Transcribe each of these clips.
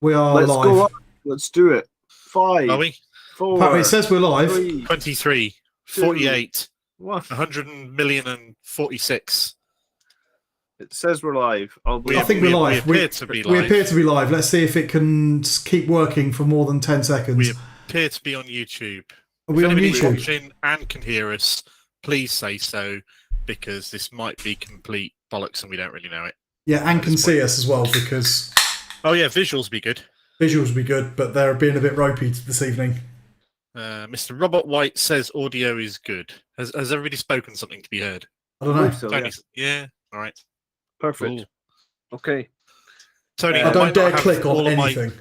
We are Let's live. go live. Let's do it. 5, Are we? 4, Apparently it says we're live. 3, 23, 2, 48, 1. 100 million and 46. It says we're live. I think we're live. We appear to be live. We appear to be live. Let's see if it can keep working for more than 10 seconds. We appear to be on YouTube. Are we if on anybody's YouTube? watching and can hear us, please say so, because this might be complete bollocks and we don't really know it. Yeah, and can see us as well, because Oh yeah, visuals be good. visuals will be good, but they're being a bit ropey this evening. Mr. Robert White says audio is good. Has everybody spoken something to be heard? I don't know. So, Tony, yeah. All right. Perfect. Cool. Okay. Tony, I don't might dare not have click on all of anything.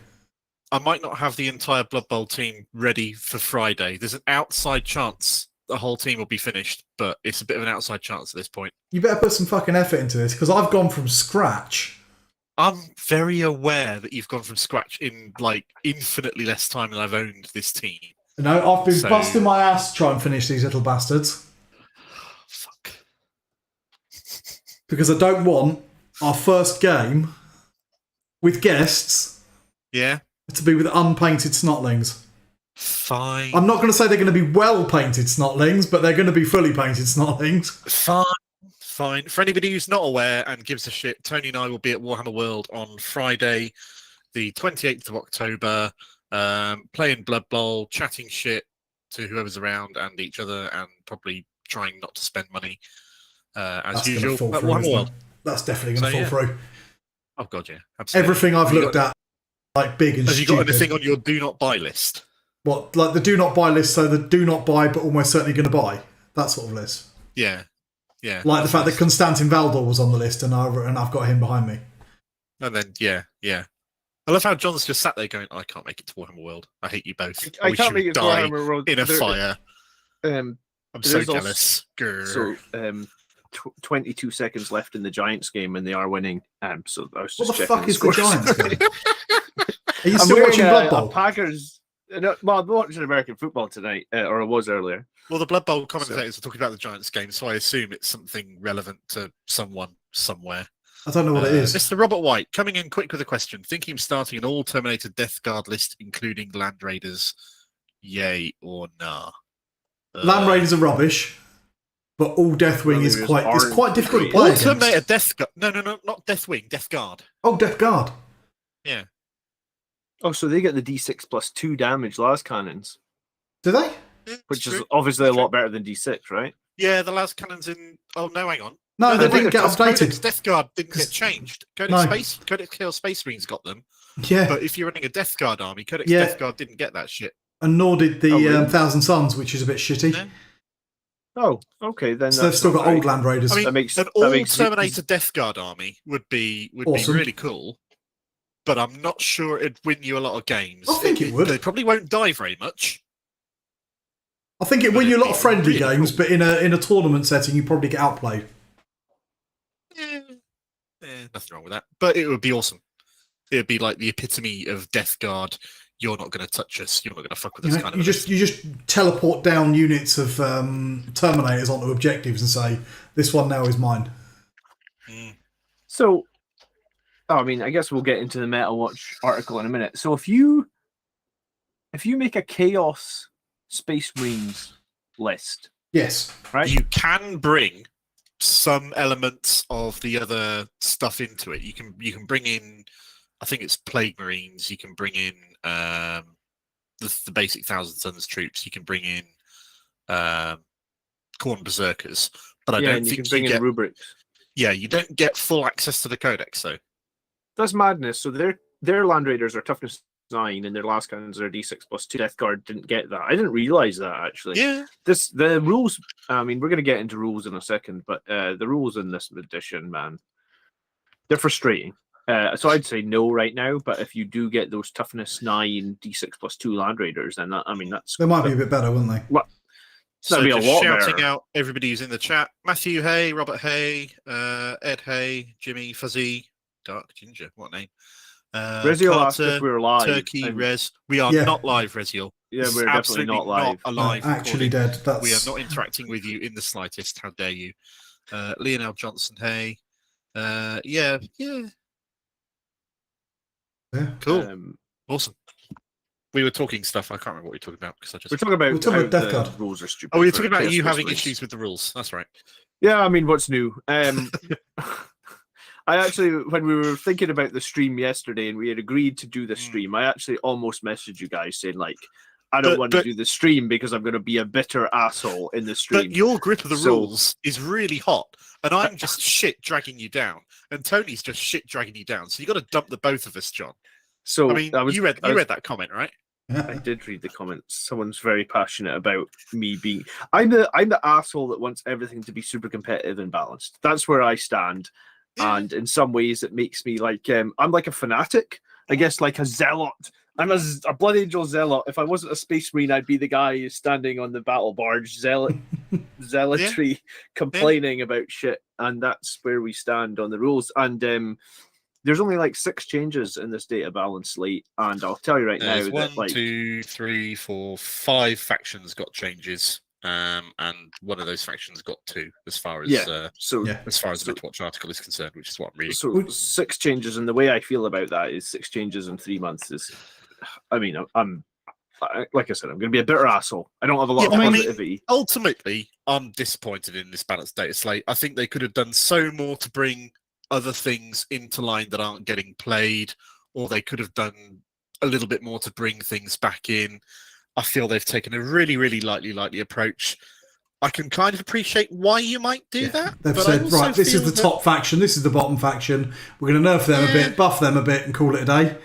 I might not have the entire Blood Bowl team ready for Friday. There's an outside chance the whole team will be finished, but it's a bit of an outside chance at this point. You better put some fucking effort into this, because I've gone from scratch. I'm very aware that you've gone from scratch in like infinitely less time than I've owned this team. You know, I've been So- busting my ass to try and finish these little bastards, Fuck. because I don't want our first game with guests Yeah, to be with unpainted snotlings. fine. I'm not going to say they're going to be well-painted snotlings, but they're going to be fully painted snotlings. Fine. For anybody who's not aware and gives a shit, Tony and I will be at Warhammer World on Friday, the 28th of October, playing Blood Bowl, chatting shit to whoever's around and each other, and probably trying not to spend money as That's going to usual fall at through, Warhammer isn't World. it? That's definitely going to So, fall yeah. through. Oh god, yeah, absolutely. Everything I've Have you looked at, like big and Have you stupid. got anything on your do not buy list? What, like the do not buy list, so the do not buy but almost certainly going to buy? That sort of list. Yeah. Like the fact that Constantin Valdor was on the list and I've got him behind me. And then, yeah. I love how John's just sat there going, I can't make it to Warhammer World. I hate you both. I wish can't you make would it to die Warhammer World. in a fire. Um, I'm there so is also- jealous. Grr. so, 22 seconds left in the Giants game and they are winning. So I was just What the checking fuck is the scores. Giants game? Are you I'm still wearing watching Blood Bowl? a Packers. No, well, I'm watching American football tonight, or I was earlier. Well, the Blood Bowl commentators are talking about the Giants game, so I assume it's something relevant to someone somewhere. I don't know what it is. Mr. Robert White, coming in quick with a question. Thinking of starting an all-Terminator Death Guard list, including Land Raiders. Yay or nah? Land Raiders are rubbish, but all Deathwing is Raiders quite aren't difficult to great. play All Terminator against. Death Guard. No, not Deathwing, Death Guard. Oh, Death Guard. Yeah. Oh, so they get the D6 plus 2 damage las cannons, Do they? which It's is true. obviously a It's lot better than D6, right? Yeah, the last cannons in. Oh no, hang on. No, they wait, didn't get because Codex updated. Death Guard didn't get 'Cause- changed. No. Codex Chaos Space Marines got them, Yeah, but if you're running a Death Guard army, Codex Yeah. Death Guard didn't get that shit. and nor did the Oh, really? Thousand Suns, which is a bit shitty. No. Oh, okay, then So they've that's still not got very- old Land Raiders. I mean, That makes An that makes all-Terminator Death Guard army would be Awesome. really cool, but I'm not sure it'd win you a lot of games. I think it would. They probably won't die very much. I think it but win you a it'd lot of be friendly really games, cool. but in a tournament setting, you probably get outplayed. Nothing wrong with that. But it would be awesome. It would be like the epitome of Death Guard. You're not going to touch us. You're not going to fuck with You us. know, Kind you of. just teleport down units of Terminators onto objectives and say, "This one now is mine." So, I mean, I guess we'll get into the Meta Watch article in a minute. So, if you make a Chaos Space Marines list, Yes. right? You can bring some elements of the other stuff into it. You can bring in, I think it's Plague Marines. You can bring in the basic Thousand Suns troops. You can bring in Khorne Berserkers. But I yeah, don't and you think can bring you in get. rubrics. Yeah, you don't get full access to the Codex though. That's madness. So their Land Raiders are toughness 9, and their last cannons are D6 plus 2. Death Guard didn't get that. I didn't realize that actually. Yeah. The rules. I mean, we're going to get into rules in a second, but the rules in this edition, man, they're frustrating. So I'd say no right now. But if you do get those toughness 9 D6 plus 2 Land Raiders, then that's They might be a bit better, wouldn't they? So That'd be a just lot shouting better. out everybody who's in the chat: Matthew Hay, Robert Hay, Ed Hay, Jimmy Fuzzy, Dark Ginger. What name? Rezio asked if we were live. Turkey, and- Rez. We are Yeah. not live, Reziel. Yeah, This is we're definitely absolutely not live. a live Actually recording. dead. That's We are not interacting with you in the slightest. How dare you? Lionel Johnson Hay. Yeah. Yeah. Cool. Awesome. We were talking stuff. I can't remember what we were talking about because I just. We're talking about We're talking how about Death the Guard. rules are stupid. Oh, we were for talking about you having Christmas. issues with the rules. That's right. Yeah, I mean, what's new? I actually, when we were thinking about the stream yesterday and we had agreed to do the stream, I actually almost messaged you guys saying, like, I don't want to do the stream because I'm going to be a bitter asshole in the stream. But your grip of the rules is really hot, and I'm just shit dragging you down, and Tony's just shit dragging you down. So you got to dump the both of us, John. So I mean, you read that comment, right? I did read the comments. Someone's very passionate about me being. I'm the asshole that wants everything to be super competitive and balanced. That's where I stand. And in some ways, it makes me like I'm like a fanatic, I guess, like a zealot. I'm a Blood Angel zealot. If I wasn't a Space Marine, I'd be the guy who's standing on the battle barge, zealotry, complaining about shit. And that's where we stand on the rules. And there's only like 6 changes in this data balance slate, and I'll tell you right now that 1, 2, 3, 4, 5 factions got changes. And one of those factions got 2, as far as as far as the Midwatch article is concerned, which is what I'm reading. So 6 changes, and the way I feel about that is 6 changes in 3 months is. I mean, I'm like I said, I'm going to be a bitter asshole. I don't have a lot of positivity. Ultimately, I'm disappointed in this balanced data slate. I think they could have done so more to bring other things into line that aren't getting played, or they could have done a little bit more to bring things back in. I feel they've taken a really, really lightly approach. I can kind of appreciate why you might do that. They've said, right, this is the top faction, this is the bottom faction. We're going to nerf them a bit, buff them a bit, and call it a day.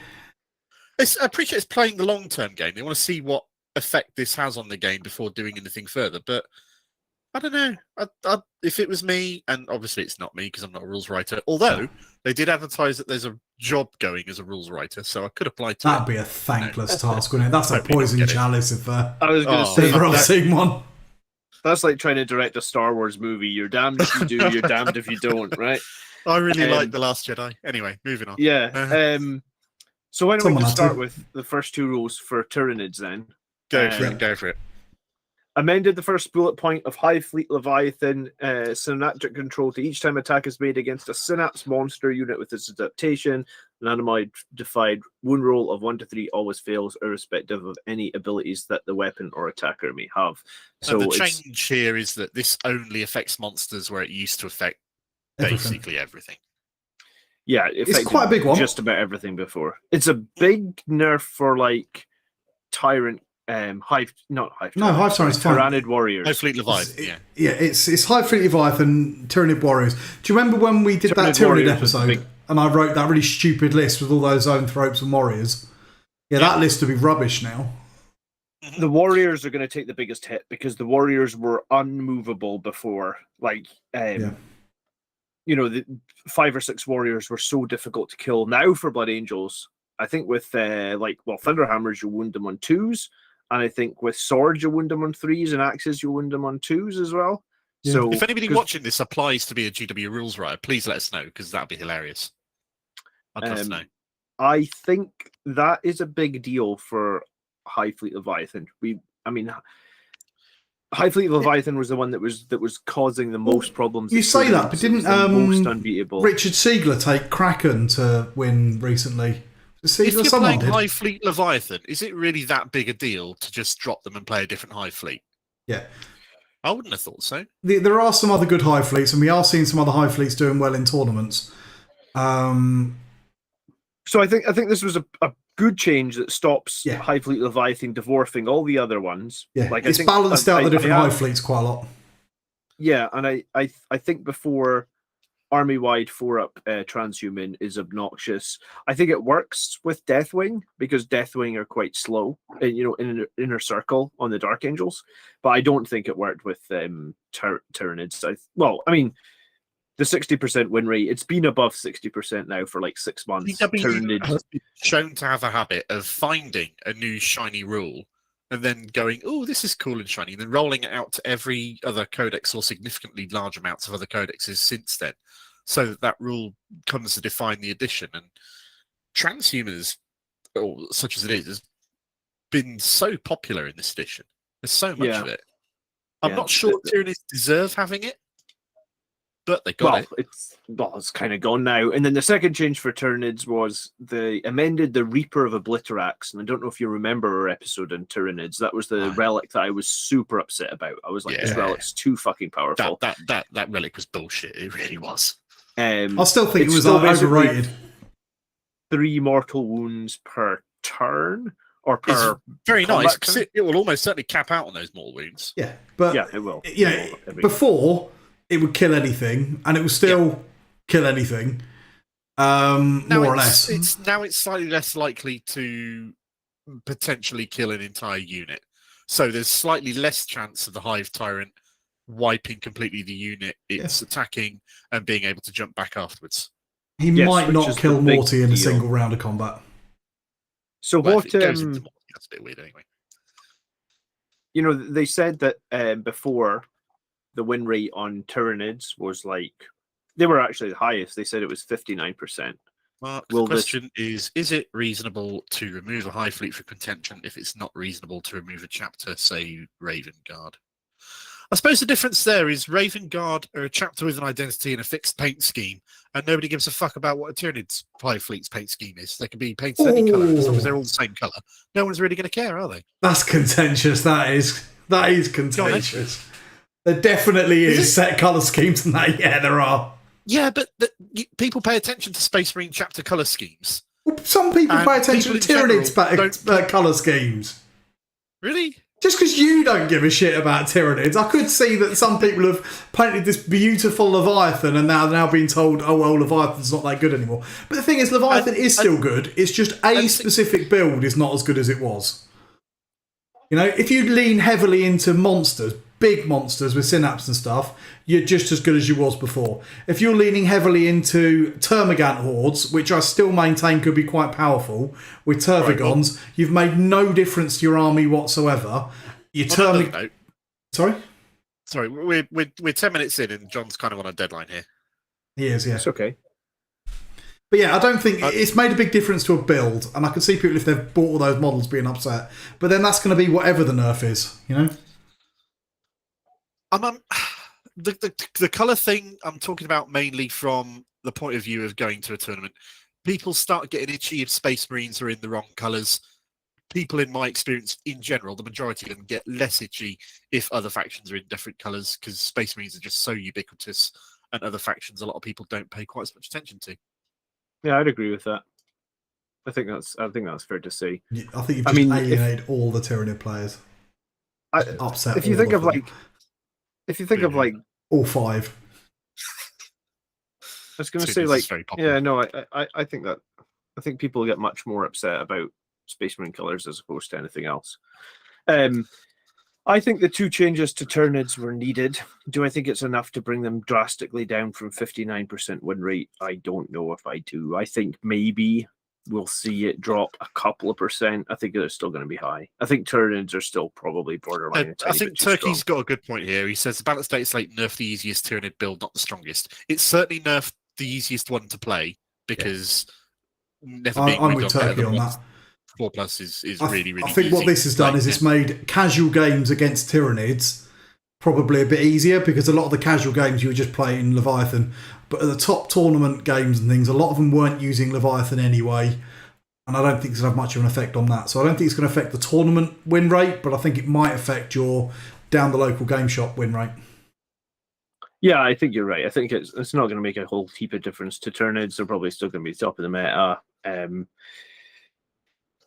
I appreciate it's playing the long-term game. They want to see what effect this has on the game before doing anything further. But I don't know. If it was me, and obviously it's not me because I'm not a rules writer, although they did advertise that there's a job going as a rules writer, so I could apply to That'd be a thankless task, wouldn't it? That's like poison chalice if I was going to say I've seen one. That's like trying to direct a Star Wars movie. You're damned if you do, you're damned if you don't, right? I really like The Last Jedi. Anyway, moving on. Yeah. So why don't we just start with the first 2 rules for Tyranids then? Go for it. Amended the first bullet point of Hive Fleet Leviathan synaptic control to each time attack is made against a Synapse monster unit with its adaptation. An anonymized wound roll of 1 to 3 always fails, irrespective of any abilities that the weapon or attacker may have. So and the change here is that this only affects monsters where it used to affect basically everything. Yeah, it's quite a big one. Just about everything before. It's a big nerf for like Tyrant. Hive Tyranid warriors. Hive Fleet Leviathan, it's Hive Fleet Leviathan, Tyranid warriors. Do you remember when we did that Tyranid episode and I wrote that really stupid list with all those Zone Thropes and warriors? Yeah, that list would be rubbish now. The warriors are going to take the biggest hit because the warriors were unmovable before. Like, you know, the 5 or 6 warriors were so difficult to kill. Now for Blood Angels, I think with Thunderhammers, you wound them on 2s. And I think with swords, you wound them on 3s, and axes, you wound them on 2s as well. Yeah. So, if anybody watching this applies to be a GW rules writer, please let us know because that'd be hilarious. I'd love to know. I think that is a big deal for Hive Fleet Leviathan. Hive Fleet Leviathan was the one that was causing the most problems. You say that, but didn't most unbeatable Richard Siegler take Kraken to win recently? If you're playing Hive Fleet Leviathan, is it really that big a deal to just drop them and play a different Hive Fleet? Yeah. I wouldn't have thought so. There are some other good Hive Fleets, and we are seeing some other Hive Fleets doing well in tournaments. So I think this was a good change that stops Hive Fleet Leviathan dwarfing all the other ones. Yeah, it's balanced out the different Hive Fleets quite a lot. Yeah, and I think before army-wide 4-up transhuman is obnoxious. I think it works with Deathwing because Deathwing are quite slow, in an inner circle on the Dark Angels. But I don't think it worked with Tyranids. The 60% win rate, it's been above 60% now for like 6 months. Tyranids has been shown to have a habit of finding a new shiny rule and then going, oh, this is cool and shiny, and then rolling it out to every other codex or significantly large amounts of other codexes since then, so that rule comes to define the edition. And transhumans, such as it is, has been so popular in this edition. There's so much of it. I'm not sure Tyranids deserve having it. but they got it. It's kind of gone now. And then the second change for Tyranids was they amended the Reaper of Obliterax. And I don't know if you remember our episode on Tyranids. That was the relic that I was super upset about. I was like, this relic's too fucking powerful. That relic was bullshit. It really was. I still think it was overrated. 3 mortal wounds per turn or per. It's very nice because it will almost certainly cap out on those mortal wounds. Yeah, but yeah, it will. You know, before it would kill anything, and it will still kill anything, more or less. It's slightly less likely to potentially kill an entire unit. So there's slightly less chance of the Hive Tyrant wiping completely the unit it's attacking and being able to jump back afterwards. He might not kill Morty in a single round of combat. So what? That's a bit weird anyway. You know, they said that before the win rate on Tyranids was like they were actually the highest. They said it was 59%. Mark, the question is it reasonable to remove a Hive Fleet for contention if it's not reasonable to remove a chapter, say Raven Guard? I suppose the difference there is Raven Guard are a chapter with an identity and a fixed paint scheme, and nobody gives a fuck about what a Tyranid's Hive Fleet's paint scheme is. They can be painted any colour as long as they're all the same colour. No one's really going to care, are they? That's contentious. That is contentious. There definitely is set colour schemes in that. Yeah, there are. Yeah, but people pay attention to Space Marine chapter colour schemes. Well, some people pay attention to Tyranids' colour schemes. Really? Just because you don't give a shit about Tyranids, I could see that some people have painted this beautiful Leviathan and now they're now being told, oh, well, Leviathan's not that good anymore. But the thing is, Leviathan is still good. It's just a specific build is not as good as it was. You know, if you lean heavily into monsters, big monsters with synapse and stuff, you're just as good as you was before. If you're leaning heavily into Termagant hordes, which I still maintain could be quite powerful, with Tervigons, you've made no difference to your army whatsoever. Sorry? Sorry, we're 10 minutes in and John's kind of on a deadline here. He is, yeah. It's okay. But yeah, I don't think it's made a big difference to a build, and I can see people if they've bought all those models being upset. But then that's going to be whatever the nerf is, you know? The colour thing I'm talking about mainly from the point of view of going to a tournament. People start getting itchy if Space Marines are in the wrong colours. People, in my experience, in general, the majority of them get less itchy if other factions are in different colours because Space Marines are just so ubiquitous, and other factions a lot of people don't pay quite as much attention to. Yeah, I'd agree with that. I think that's fair to say. I think you've just alienated all the Tyranid players. Upset. If you think of like all 5. I was going to say, like, yeah, no, I think that I think people get much more upset about Space Marine colours as opposed to anything else. I think the 2 changes to Tyranids were needed. Do I think it's enough to bring them drastically down from 59% win rate? I don't know if I do. I think maybe we'll see it drop a couple of percent. I think it's still going to be high. I think Tyranids are still probably borderline. I think Turkey's got a good point here. He says the balanced Dataslate nerfed the easiest Tyranid build, not the strongest. It's certainly nerfed the easiest one to play because never being I'm with Turkey on that. 4+ is really, really I think easy. what this has done is it's made casual games against Tyranids probably a bit easier because a lot of the casual games you were just playing Leviathan, but at the top tournament games and things, a lot of them weren't using Leviathan anyway, and I don't think it's going to have much of an effect on that. So I don't think it's going to affect the tournament win rate, but I think it might affect your down the local game shop win rate. Yeah, I think you're right. I think it's not going to make a whole heap of difference to Tyranids. They're probably still going to be top of the meta.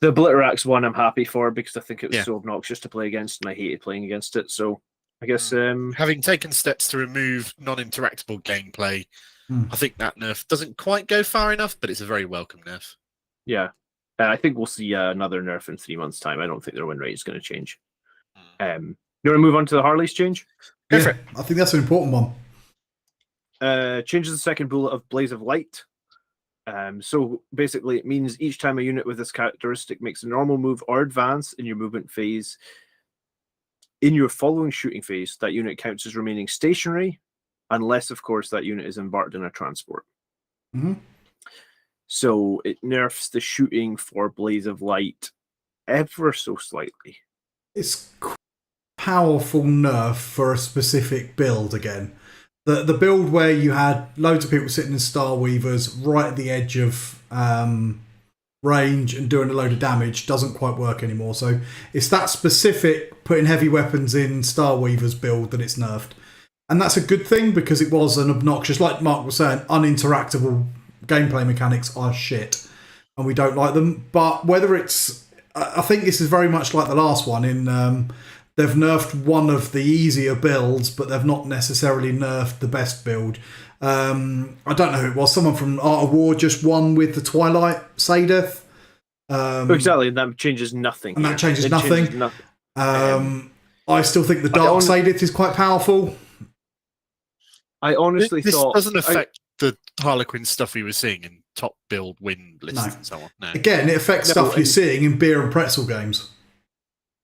The Obliterax one I'm happy for because I think it was so obnoxious to play against and I hated playing against it. So I guess having taken steps to remove non-interactable gameplay, I think that nerf doesn't quite go far enough, but it's a very welcome nerf. Yeah. I think we'll see another nerf in 3 months' time. I don't think their win rate is going to change. You want to move on to the Harley's change? Go for it. I think that's an important one. Changes the second bullet of Blaze of Light. So basically, it means each time a unit with this characteristic makes a normal move or advance in your movement phase, in your following shooting phase, that unit counts as remaining stationary, unless, of course, that unit is embarked in a transport. Mm-hmm. So it nerfs the shooting for Blaze of Light ever so slightly. It's powerful nerf for a specific build again. The build where you had loads of people sitting in Star Weavers right at the edge of range and doing a load of damage doesn't quite work anymore. So it's that specific putting heavy weapons in Star Weavers build that it's nerfed. And that's a good thing because it was an obnoxious, like Mark was saying, uninteractable gameplay mechanics are shit and we don't like them. But whether it's, I think this is very much like the last one in they've nerfed one of the easier builds, but they've not necessarily nerfed the best build. I don't know who it was. Someone from Art of War just won with the Twilight Sadeth. Exactly, and that changes nothing. And that changes nothing. I still think the Dark Sadeth is quite powerful. I honestly thought... This doesn't affect the Harlequin stuff we were seeing in top build win lists and so on. No. Again, it affects stuff you're seeing in beer and pretzel games.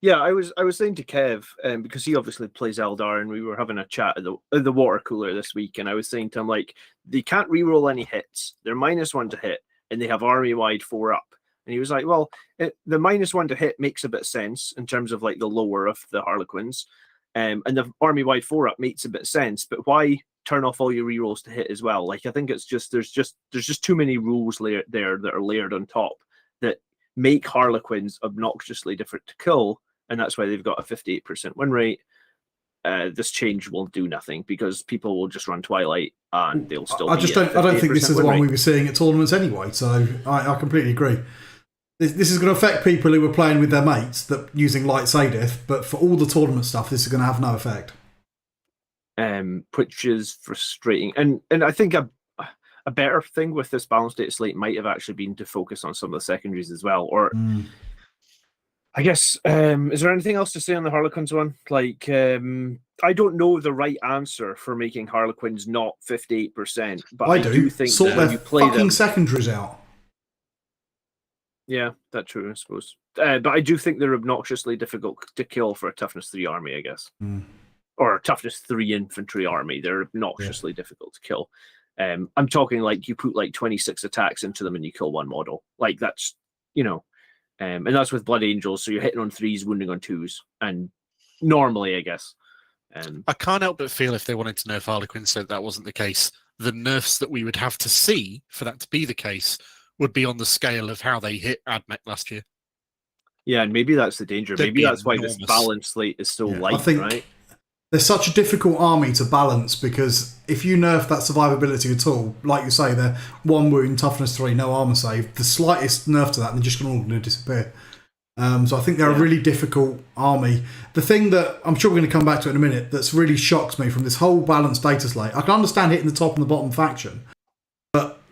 Yeah, I was saying to Kev, because he obviously plays Eldar, and we were having a chat at the water cooler this week, and I was saying to him, like, they can't reroll any hits. They're -1 to hit, and they have army-wide 4 up. And he was like, well, the -1 to hit makes a bit of sense in terms of, like, the lower of the Harlequins. And the army-wide 4 up makes a bit of sense, but why turn off all your rerolls to hit as well? Like, I think it's just there's just too many rules there that are layered on top that make Harlequins obnoxiously different to kill, and that's why they've got a 58% win rate. This change will do nothing because people will just run Twilight and they'll still. I don't think this is the one we were seeing at tournaments anyway. So I completely agree. This is going to affect people who are playing with their mates that using Light Sadith, but for all the tournament stuff, this is going to have no effect. Which is frustrating, and I think a better thing with this balanced data slate might have actually been to focus on some of the secondaries as well. Or I guess is there anything else to say on the Harlequins one? Like I don't know the right answer for making Harlequins not 58%, but I do think sort their fucking secondaries out. Yeah, that's true, I suppose. But I do think they're obnoxiously difficult to kill for a toughness 3 army, I guess. Or a toughness 3 infantry army. They're obnoxiously difficult to kill. I'm talking like you put like 26 attacks into them and you kill 1 model. Like that's, and that's with Blood Angels, so you're hitting on 3s, wounding on 2s. And normally, I guess. I can't help but feel if they wanted to nerf Harlequin so that wasn't the case, the nerfs that we would have to see for that to be the case would be on the scale of how they hit AdMech last year. Yeah, and maybe that's the danger. Maybe that's why this balance slate is so light, right? They're such a difficult army to balance because if you nerf that survivability at all, like you say, they're 1 wound, toughness 3, no armor save, the slightest nerf to that, and they're just going to disappear. So I think they're a really difficult army. The thing that I'm sure we're going to come back to in a minute that's really shocked me from this whole balanced data slate, I can understand hitting the top and the bottom faction, but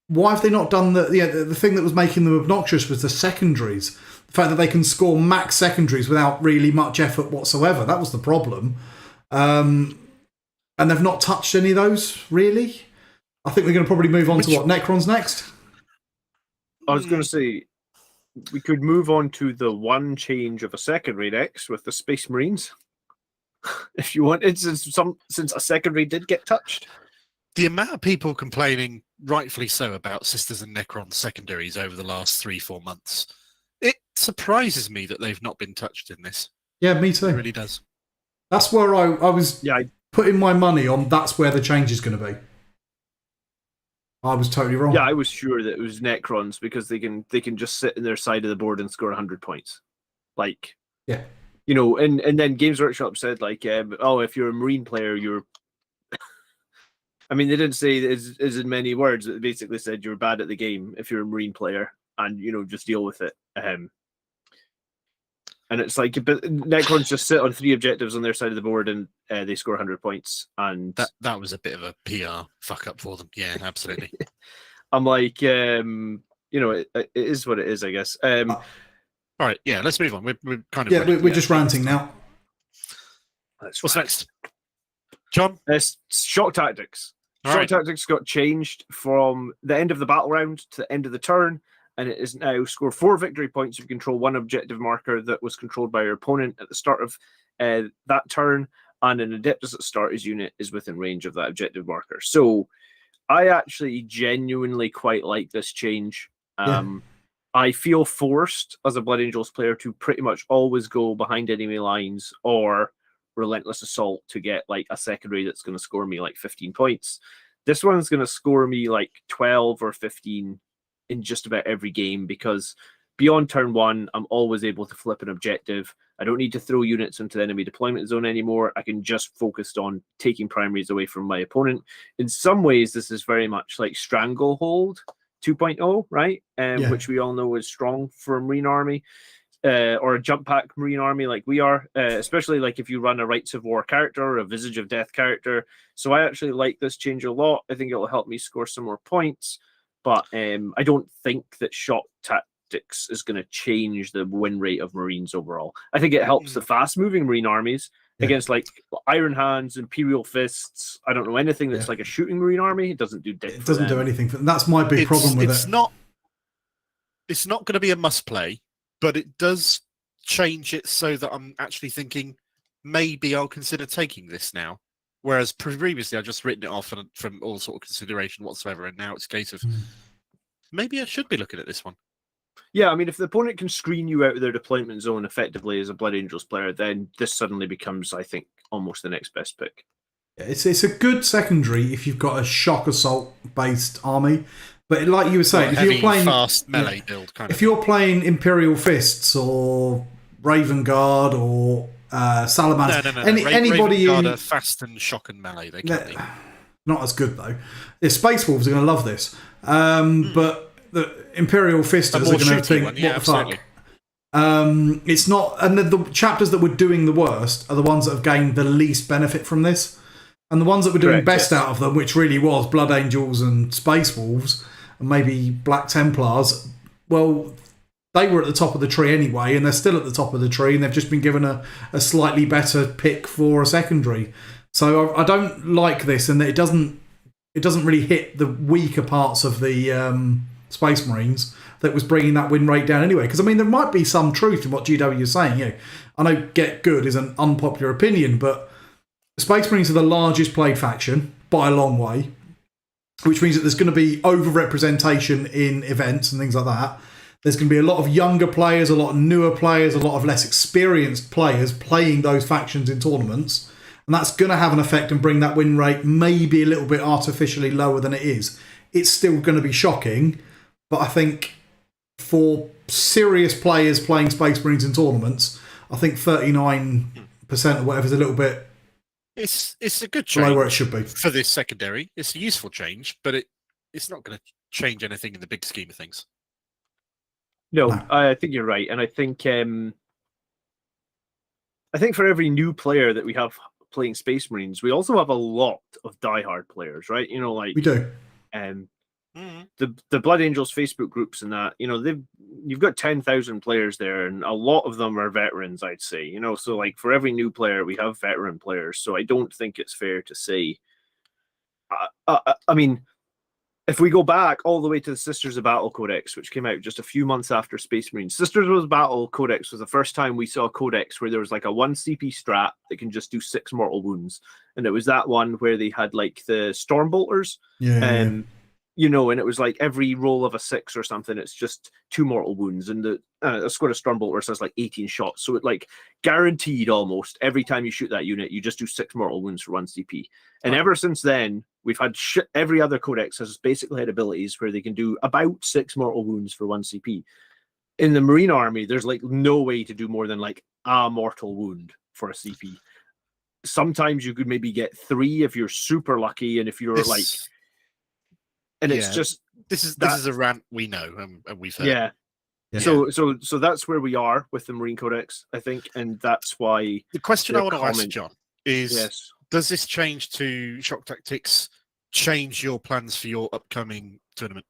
why have they not done the thing that was making them obnoxious was the secondaries. The fact that they can score max secondaries without really much effort whatsoever. That was the problem. And they've not touched any of those, really. I think we're going to probably move on to what, Necrons next? I was going to say, we could move on to the one change of a secondary next with the Space Marines. If you wanted, since a secondary did get touched. The amount of people complaining, rightfully so, about Sisters and Necron secondaries over the last 3-4 months, it surprises me that they've not been touched in this. Yeah, me too. It really does. That's where I was putting my money on. That's where the change is going to be. I was totally wrong. Yeah, I was sure that it was Necrons because they can just sit in their side of the board and score 100 points. Like, yeah, and then Games Workshop said like, if you're a Marine player, you're. I mean, they didn't say as in many words. It basically said you're bad at the game if you're a Marine player, and just deal with it. And it's like, but Necrons just sit on 3 objectives on their side of the board and they score 100 points. And that was a bit of a PR fuck up for them. Yeah, absolutely. I'm like, it is what it is, I guess. All right, yeah, let's move on. We're kind of we're just ranting now. What's next, John? Shock Tactics. Shock Tactics got changed from the end of the battle round to the end of the turn. And it is now score 4 victory points if you control 1 objective marker that was controlled by your opponent at the start of that turn, and an Adeptus at start his unit is within range of that objective marker. So I actually genuinely quite like this change. I feel forced as a Blood Angels player to pretty much always go behind enemy lines or Relentless Assault to get like a secondary that's going to score me like 15 points. This one's going to score me like 12 or 15 in just about every game, because beyond turn 1, I'm always able to flip an objective. I don't need to throw units into the enemy deployment zone anymore. I can just focus on taking primaries away from my opponent. In some ways, this is very much like Stranglehold 2.0, right? Which we all know is strong for a Marine army. Or a jump pack Marine army like we are, especially like if you run a Rites of War character or a Visage of Death character. So I actually like this change a lot. I think it will help me score some more points, but I don't think that shock tactics is going to change the win rate of Marines overall. I think it helps the fast-moving Marine armies against like Iron Hands, Imperial Fists. I don't know anything that's like a shooting Marine army. It doesn't do dick. It doesn't do anything. That's my big problem with it. It's not going to be a must-play. But it does change it so that I'm actually thinking maybe I'll consider taking this now. Whereas previously I've just written it off from all sort of consideration whatsoever, and now it's a case of maybe I should be looking at this one. Yeah, I mean, if the opponent can screen you out of their deployment zone effectively as a Blood Angels player, then this suddenly becomes, I think, almost the next best pick. It's a good secondary if you've got a shock assault based army. But like you were saying, if you're playing fast melee build, if you're playing Imperial Fists or Raven Guard or Salamander, anybody Raven Guard are fast and shock and melee, they can be. Not as good though. The Space Wolves are going to love this, but the Imperial Fisters are going to think, "What the fuck?" It's not, and the chapters that were doing the worst are the ones that have gained the least benefit from this, and the ones that were doing best out of them, which really was Blood Angels and Space Wolves. And maybe Black Templars, well, they were at the top of the tree anyway, and they're still at the top of the tree, and they've just been given a slightly better pick for a secondary. So I don't like this, and it doesn't really hit the weaker parts of the Space Marines that was bringing that win rate down anyway. Because I mean, there might be some truth in what GW is saying. I know get good is an unpopular opinion, but Space Marines are the largest played faction by a long way, which means that there's going to be over-representation in events and things like that. There's going to be a lot of younger players, a lot of newer players, a lot of less experienced players playing those factions in tournaments. And that's going to have an effect and bring that win rate maybe a little bit artificially lower than it is. It's still going to be shocking, but I think for serious players playing Space Marines in tournaments, I think 39% or whatever is a little bit... It's a good change below where it should be for this secondary. It's a useful change, but it's not going to change anything in the big scheme of things. No, I think you're right, and I think for every new player that we have playing Space Marines, we also have a lot of diehard players, right? Like we do. The Blood Angels Facebook groups and that, you've got 10,000 players there, and a lot of them are veterans, I'd say. So like for every new player, we have veteran players. So I don't think it's fair to say. I mean, if we go back all the way to the Sisters of Battle Codex, which came out just a few months after Space Marines, Sisters of Battle Codex was the first time we saw a codex where there was like a 1 CP strat that can just do 6 mortal wounds, and it was that one where they had like the Stormbolters. And it was like every roll of a 6 or something, it's just 2 mortal wounds. And a squad of Stormbolters has like 18 shots. So it like guaranteed almost every time you shoot that unit, you just do 6 mortal wounds for 1 CP. And ever since then, we've had every other codex has basically had abilities where they can do about 6 mortal wounds for 1 CP. In the Marine Army, there's like no way to do more than like a mortal wound for a CP. Sometimes you could maybe get 3 if you're super lucky, and if you're like... And it's just this is a rant we know and we've heard. Yeah. So that's where we are with the Marine Codex, I think, and that's why the question I want to ask John is: does this change to shock tactics change your plans for your upcoming tournament?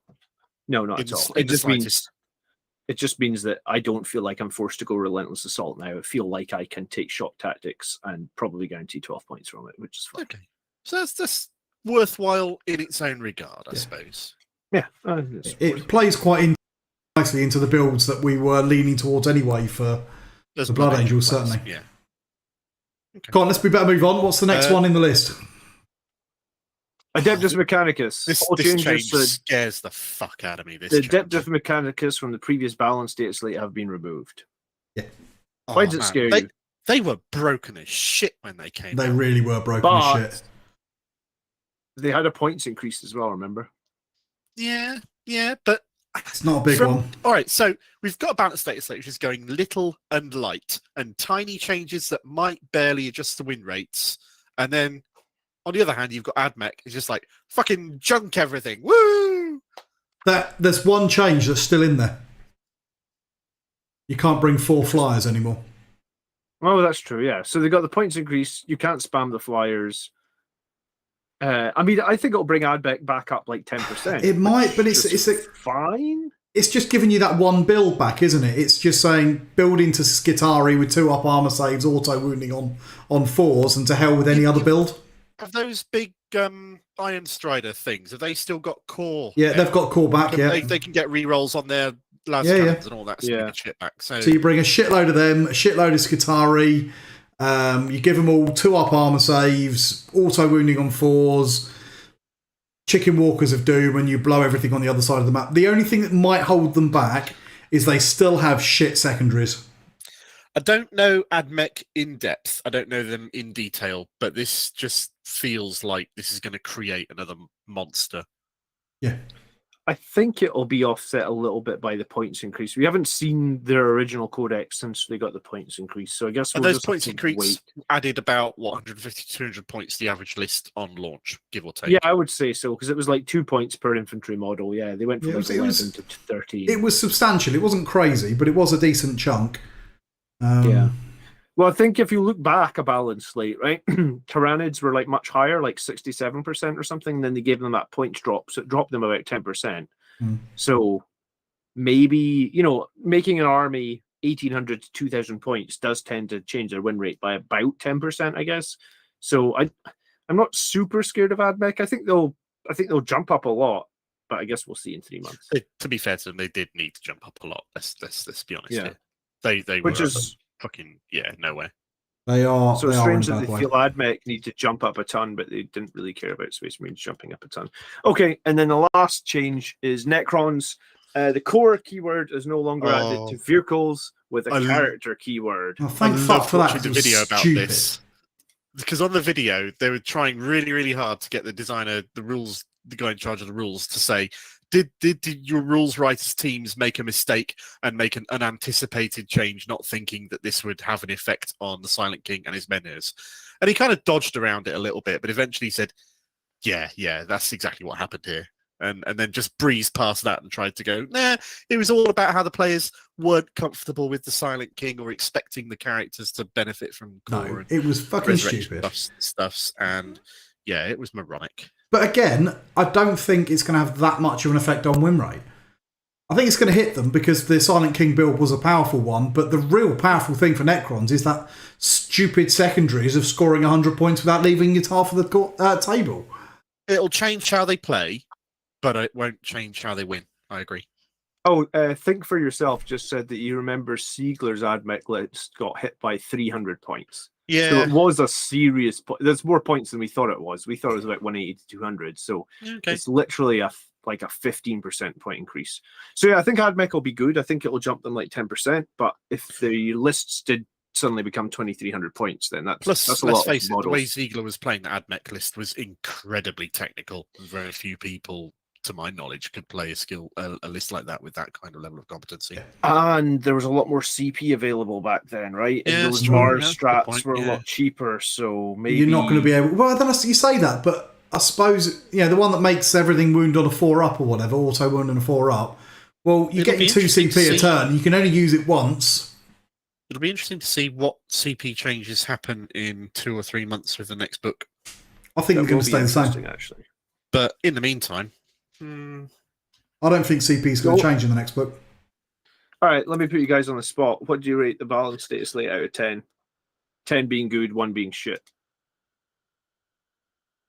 No, not at all. It just means that I don't feel like I'm forced to go Relentless Assault now. I feel like I can take shock tactics and probably guarantee 12 points from it, which is fine. Okay, so that's worthwhile in its own regard, I suppose. Yeah, it plays quite nicely into the builds that we were leaning towards anyway for the Blood Angels, certainly. Yeah. Okay. Go on, we better move on. What's the next one in the list? Adeptus Mechanicus. This change scares the fuck out of me. The Adeptus Mechanicus from the previous balance data slate have been removed. Yeah. Why does it scare you? They were broken as shit when they came They out. really were broken as But shit. they had a points increase as well, remember? Yeah, but It's not a big one. all right, so we've got a balanced data slate which is going little and light and tiny changes that might barely adjust the win rates. And then on the other hand, you've got AdMech. It's just like fucking junk everything. Woo! There's one change that's still in there. You can't bring 4 flyers anymore. Oh, that's true, yeah. So they got the points increase. You can't spam the flyers. I mean, I think it'll bring AdMech back up like 10%. It might, but it's fine. It's just giving you that one build back, isn't it? It's just saying build into Skitari with 2 up armor saves, auto wounding on 4s, and to hell with any other build. Have those big Iron Strider things, have they still got core? Yeah, they've got core back, yeah. They can get rerolls on their last Yeah, cannons and all that stupid shit back. So you bring a shitload of them, a shitload of Skitari, you give them all 2 up armor saves, auto wounding on 4s, chicken walkers of doom, and you blow everything on the other side of the map. The only thing that might hold them back is they still have shit secondaries. I don't know AdMech in depth. I don't know them in detail, but this just feels like this is going to create another monster. Yeah. I think it'll be offset a little bit by the points increase. We haven't seen their original codex since they got the points increase, so I guess And we'll those just points have to increase wait. added about 150 to 200 points to the average list on launch, give or take. Yeah, I would say so, because it was like 2 points per infantry model. Yeah, they went from like 11 to 13. It was substantial. It wasn't crazy, but it was a decent chunk. Yeah. Well, I think if you look back a balanced slate, right, Tyranids were like much higher, like 67% or something. Then they gave them that points drop, so it dropped them about 10%. So maybe, making an army 1,800 to 2,000 points does tend to change their win rate by about 10%, I guess. So I'm not super scared of AdMech. I think they'll jump up a lot, but I guess we'll see in 3 months. To be fair to them, they did need to jump up a lot. Let's be honest. Yeah. Here. They Which were is fucking nowhere. They are. so they strange are in that a they bad feel way. AdMech need to jump up a ton, but they didn't really care about Space Marines jumping up a ton. Okay, and then the last change is Necrons. The core keyword is no longer added to vehicles with a character keyword. Oh, thank fuck for that. Watching the video about this, because on the video they were trying really, really hard to get the designer, the guy in charge of the rules, to say, did your rules writers teams make a mistake and make an unanticipated change, not thinking that this would have an effect on the Silent King and his menhirs? And he kind of dodged around it a little bit, but eventually said, yeah, that's exactly what happened here. And then just breezed past that and tried to go, nah, it was all about how the players weren't comfortable with the Silent King or expecting the characters to benefit from core. No, and it was fucking resurrection stupid. Stuffs, and yeah, it was moronic. But again, I don't think it's going to have that much of an effect on win rate. I think it's going to hit them because the Silent King build was a powerful one, but the real powerful thing for Necrons is that stupid secondaries of scoring 100 points without leaving it half of the table. It'll change how they play, but it won't change how they win. I agree. Oh, Think for Yourself just said that you remember Siegler's AdMech list got hit by 300 points. Yeah. So it was a serious there's more points than we thought it was. We thought it was about 180 to 200. So it's literally a 15% point increase. So yeah, I think AdMech will be good. I think it will jump them like 10%. But if the lists did suddenly become 2,300 points, then that's a lot. Let's face it, the way models. Ziegler was playing the AdMech list was incredibly technical. Very few people, to my knowledge, could play a list like that with that kind of level of competency. And there was a lot more CP available back then, right? Yeah, and those true. Mars Yeah, strats were a lot cheaper, so maybe You're not going to be able... Well, then you say that, but I suppose, the one that makes everything wound on a 4-up or whatever, auto wound on a 4-up, well, you're getting 2 CP a turn. You can only use it once. It'll be interesting to see what CP changes happen in 2 or 3 months with the next book. I think they're going to stay the same. Actually. But in the meantime... I don't think CP is going to change in the next book. All right, let me put you guys on the spot. What do you rate the balance status late out of 10? 10 being good, 1 being shit.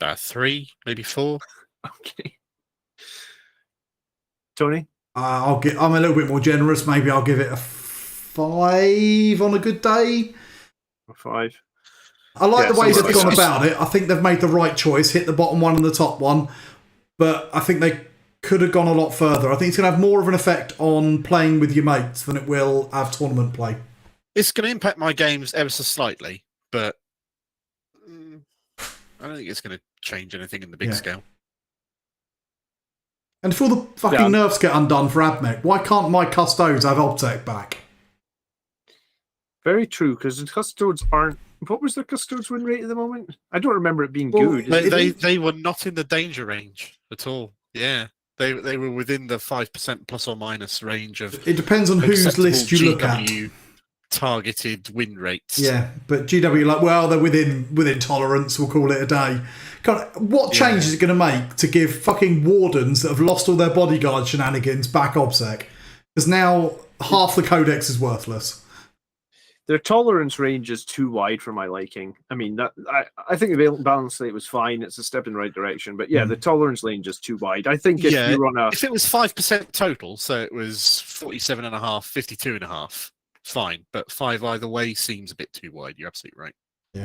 3, maybe 4. Okay. Tony? I'm a little bit more generous. Maybe I'll give it a 5 on a good day. A 5. I like the way they've gone about it. I think they've made the right choice, hit the bottom one and the top one. But I think they could have gone a lot further. I think it's going to have more of an effect on playing with your mates than it will have tournament play. It's going to impact my games ever so slightly, but I don't think it's going to change anything in the big scale. And if all the fucking nerfs get undone for Admech, why can't my Custodes have Obtech back? Very true, because the Custodes aren't... What was their Custodes win rate at the moment? I don't remember it being good. They were not in the danger range at all. Yeah. They were within the 5% plus or minus range of... It depends on whose list you look at. Targeted win rates. Yeah, but GW like, well, they're within tolerance, we'll call it a day. What change is it going to make to give fucking wardens that have lost all their bodyguard shenanigans back OBSEC? Because now half the codex is worthless. Their tolerance range is too wide for my liking. I mean, I think the balance state was fine. It's a step in the right direction. But yeah, the tolerance range is too wide. I think if you're on if it was 5% total, so it was 47.5, 52.5, fine. But 5 either way seems a bit too wide. You're absolutely right.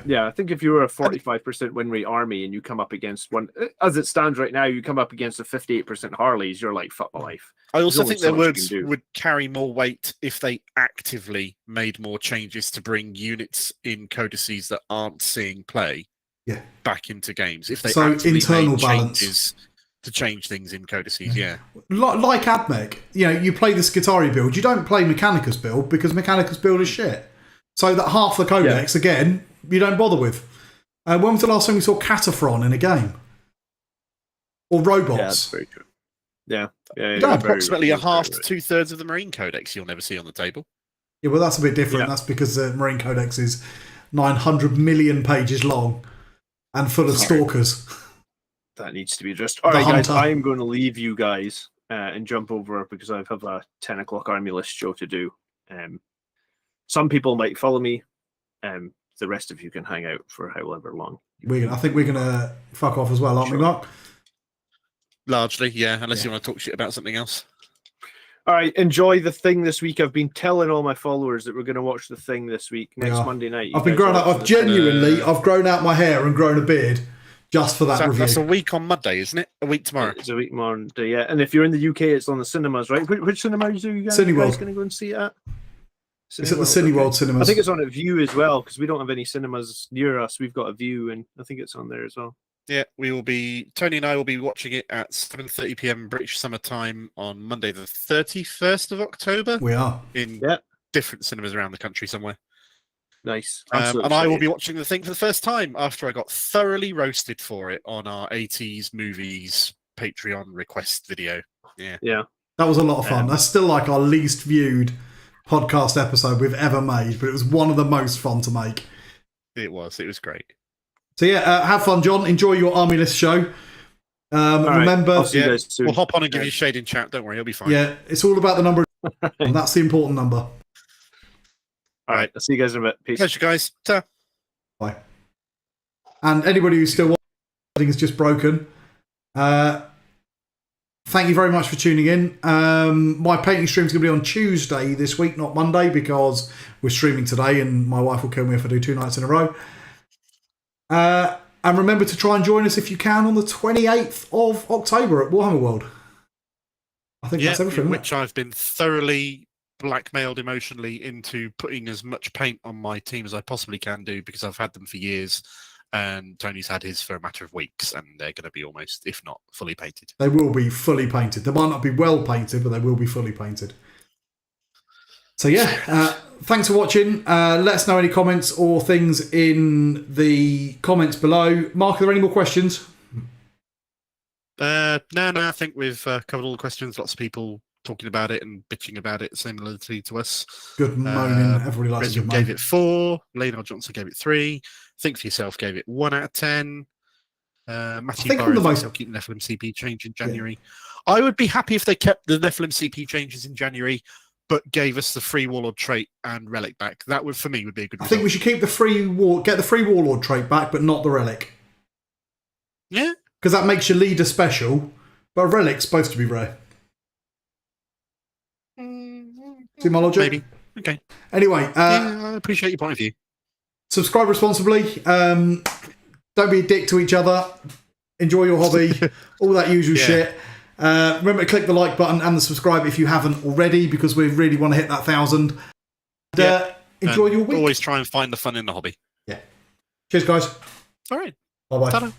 Yeah, I think if you were a 45% win rate army and you come up against one, as it stands right now, you come up against a 58% Harleys, you're like, fuck my life. I also think their words would carry more weight if they actively made more changes to bring units in codices that aren't seeing play back into games. If they actively internal made balance changes to change things in codices, Like Admech, you play the Skitarii build, you don't play Mechanicus build because Mechanicus build is shit. So that half the codex, again, you don't bother with. When was the last time we saw Cataphron in a game? Or robots? Yeah, that's very true. Yeah. Approximately a half to 2/3 of the Marine Codex you'll never see on the table. Yeah, well, that's a bit different. That's because the Marine Codex is 900 million pages long and full of stalkers. That needs to be addressed. All right, guys, I am going to leave you guys and jump over because I have a 10 o'clock army list show to do. Some people might follow me. The rest of you can hang out for however long. I think we're going to fuck off as well, aren't we, Mark? Largely, yeah, unless you want to talk shit about something else. All right, enjoy The Thing this week. I've been telling all my followers that we're going to watch The Thing this week, next Monday night. I've been growing up. I've grown out my hair and grown a beard just for that review. That's a week on Monday, isn't it? A week tomorrow. It's a week Monday, yeah. And if you're in the UK, it's on the cinemas, right? Which cinema are you guys going to go and see it at? It's at the Cineworld Cinemas. I think it's on at View as well, because we don't have any cinemas near us. We've got a View, and I think it's on there as well. Yeah, Tony and I will be watching it at 7:30 p.m. British Summer Time on Monday, the 31st of October. We are. In different cinemas around the country somewhere. Nice. And I will be watching The Thing for the first time after I got thoroughly roasted for it on our 80s movies Patreon request video. Yeah. That was a lot of fun. That's still like our least viewed podcast episode we've ever made, but it was one of the most fun to make. It was great. So have fun, John. Enjoy your Army List show. Remember, we'll hop on and give you shade in chat. Don't worry, you'll be fine. Yeah, it's all about the number, and that's the important number. All right, I'll see you guys in a bit. Peace. Pleasure, guys. Ta. Bye. And anybody who's still watching is just broken. Thank you very much for tuning in. My painting stream is going to be on Tuesday this week, not Monday, because we're streaming today and my wife will kill me if I do 2 nights in a row. And remember to try and join us if you can on the 28th of October at Warhammer World. I think that's everything. Which I've been thoroughly blackmailed emotionally into putting as much paint on my team as I possibly can do, because I've had them for years. And Tony's had his for a matter of weeks, and they're going to be almost, if not fully painted. They will be fully painted. They might not be well painted, but they will be fully painted. So thanks for watching. Let us know any comments or things in the comments below. Mark, are there any more questions? No, I think we've covered all the questions. Lots of people talking about it and bitching about it similarly to us. Good moaning. Everybody likes Resident gave it 4. Leonard Johnson gave it 3. Think for Yourself gave it 1 out of 10. Matthew Barrow thinks they'll keep the Nephilim CP change in January. Yeah. I would be happy if they kept the Nephilim CP changes in January, but gave us the free Warlord trait and relic back. That would, for me, would be a good result. I think we should keep the free Warlord trait back, but not the relic. Yeah. Because that makes your leader special, but a relic's supposed to be rare. See my logic? Maybe. Okay. Anyway. I appreciate your point of view. Subscribe responsibly. Don't be a dick to each other. Enjoy your hobby. All that usual shit. Remember to click the like button and the subscribe if you haven't already, because we really want to hit that 1,000. enjoy your week. Always try and find the fun in the hobby. Yeah. Cheers, guys. All right. Bye-bye. Ta-da.